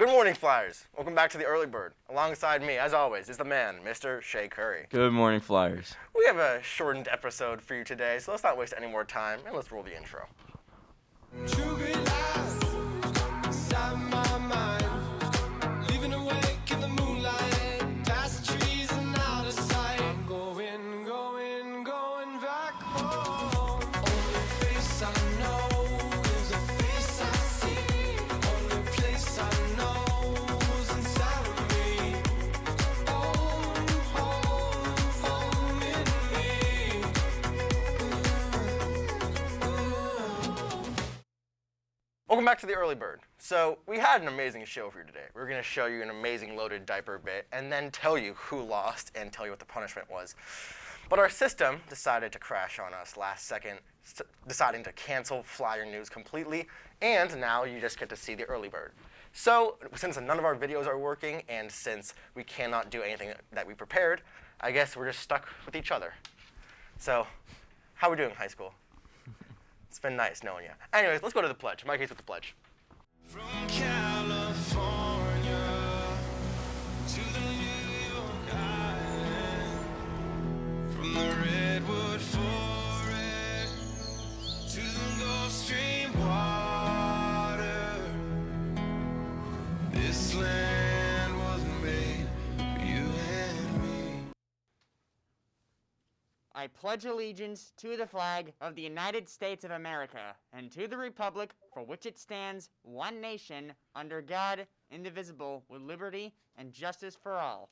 Good morning, Flyers. Welcome back to the Early Bird. Alongside me, as always, is the man, Mr. Shea Curry. Good morning, Flyers. We have a shortened episode for you today, so let's not waste any more time, and let's roll the intro. Welcome back to the Early Bird. So we had an amazing show for you today. We're going to show you an amazing loaded diaper bit and then tell you who lost and tell you what the punishment was. But our system decided to crash on us last second, deciding to cancel Flyer News completely, and now you just get to see the Early Bird. So since none of our videos are working and since we cannot do anything that we prepared, I guess we're just stuck with each other. So how are we doing in high school? It's been nice knowing you. Anyways, let's go to the pledge. My case with the pledge. From California to the New York Island, from the Redwood Forest to the Gulf Stream water, this land was made for you and me. I pledge allegiance to the flag of the United States of America and to the republic for which it stands, one nation, under God, indivisible, with liberty and justice for all.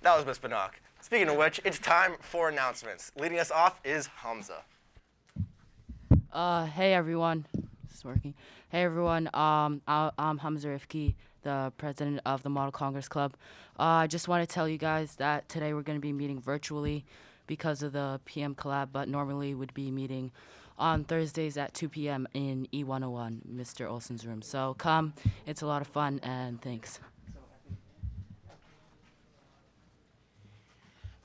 That was Miss Banak. Speaking of which, it's time for announcements. Leading us off is Hamza. Hey everyone. Is this working? Hey everyone. I'm Hamza Rifki, the president of the Model Congress Club. I just want to tell you guys that today we're going to be meeting virtually because of the PM collab, but normally would be meeting on Thursdays at 2 p.m. in E101, Mr. Olson's room. So come, it's a lot of fun, and thanks.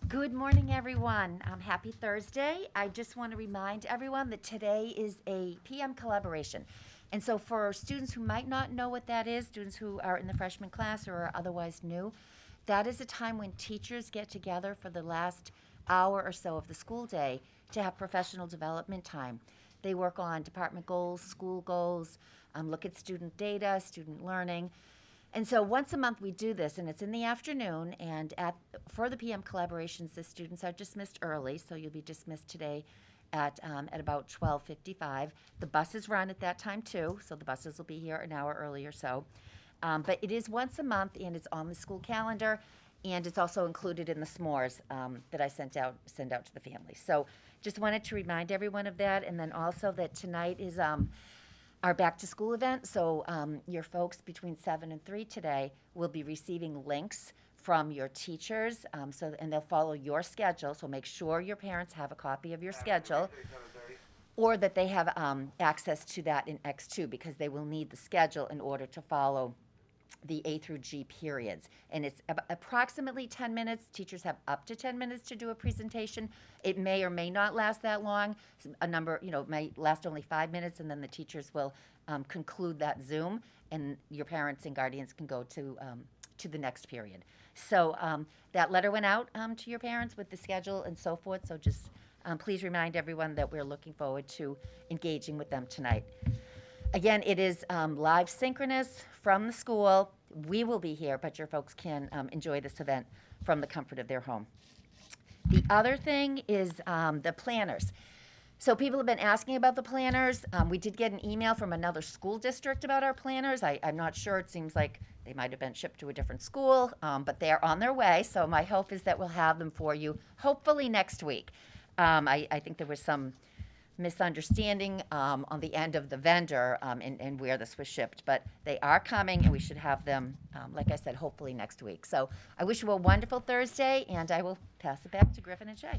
Good morning, everyone. Happy Thursday. I just want to remind everyone that today is a PM collaboration. And so for students who might not know what that is, students who are in the freshman class or are otherwise new, that is a time when teachers get together for the last hour or so of the school day to have professional development time. They work on department goals, school goals, look at student data, student learning. And so once a month we do this, and it's in the afternoon, and for the PM collaborations, the students are dismissed early, so you'll be dismissed today at about 12:55. The buses run at that time too, so the buses will be here an hour early or so. But it is once a month, and it's on the school calendar, and it's also included in the s'mores that I send out to the families. So just wanted to remind everyone of that, and then also that tonight is our back to school event. So your folks between 7 and 3 today will be receiving links from your teachers, and they'll follow your schedule. So make sure your parents have a copy of your schedule, or that they have access to that in X2, because they will need the schedule in order to follow the A through G periods. And it's approximately 10 minutes. Teachers have up to 10 minutes to do a presentation. It may or may not last that long. A number, may last only 5 minutes, and then the teachers will conclude that Zoom, and your parents and guardians can go to the next period. So that letter went out to your parents with the schedule and so forth. So just please remind everyone that we're looking forward to engaging with them tonight. Again, it is live synchronous from the school. We will be here, but your folks can enjoy this event from the comfort of their home. The other thing is the planners. So people have been asking about the planners. We did get an email from another school district about our planners. I'm not sure. It seems like they might have been shipped to a different school, but they're on their way. So my hope is that we'll have them for you, hopefully next week. I think there was some misunderstanding on the end of the vendor and where this was shipped, but they are coming, and we should have them, like I said, hopefully next week. So I wish you a wonderful Thursday, and I will pass it back to Griffin and Shea.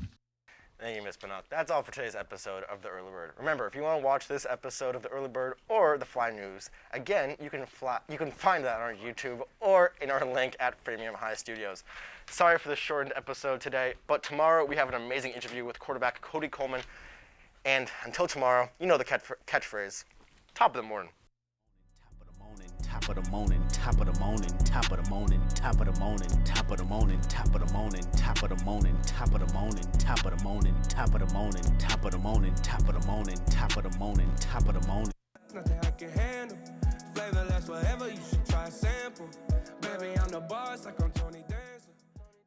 Thank you, Ms. Banak. That's all for today's episode of The Early Bird. Remember, if you want to watch this episode of The Early Bird or the Fly News, again, you can find that on our YouTube or in our link at Framingham High Studios. Sorry for the shortened episode today, but tomorrow we have an amazing interview with quarterback Cody Coleman. And until tomorrow, you know the catchphrase, top of the morning. top of the morning, top of the morning, top of the morning, top of the morning, top of the morning, top of the morning, top of the morning, top of the morning, top of the morning, top of the morning, top of the morning, top of the morning, top of the morning, top of the morning. Nothing I can handle. Flavor lasts forever, you should try a sample. Baby, I'm the boss like a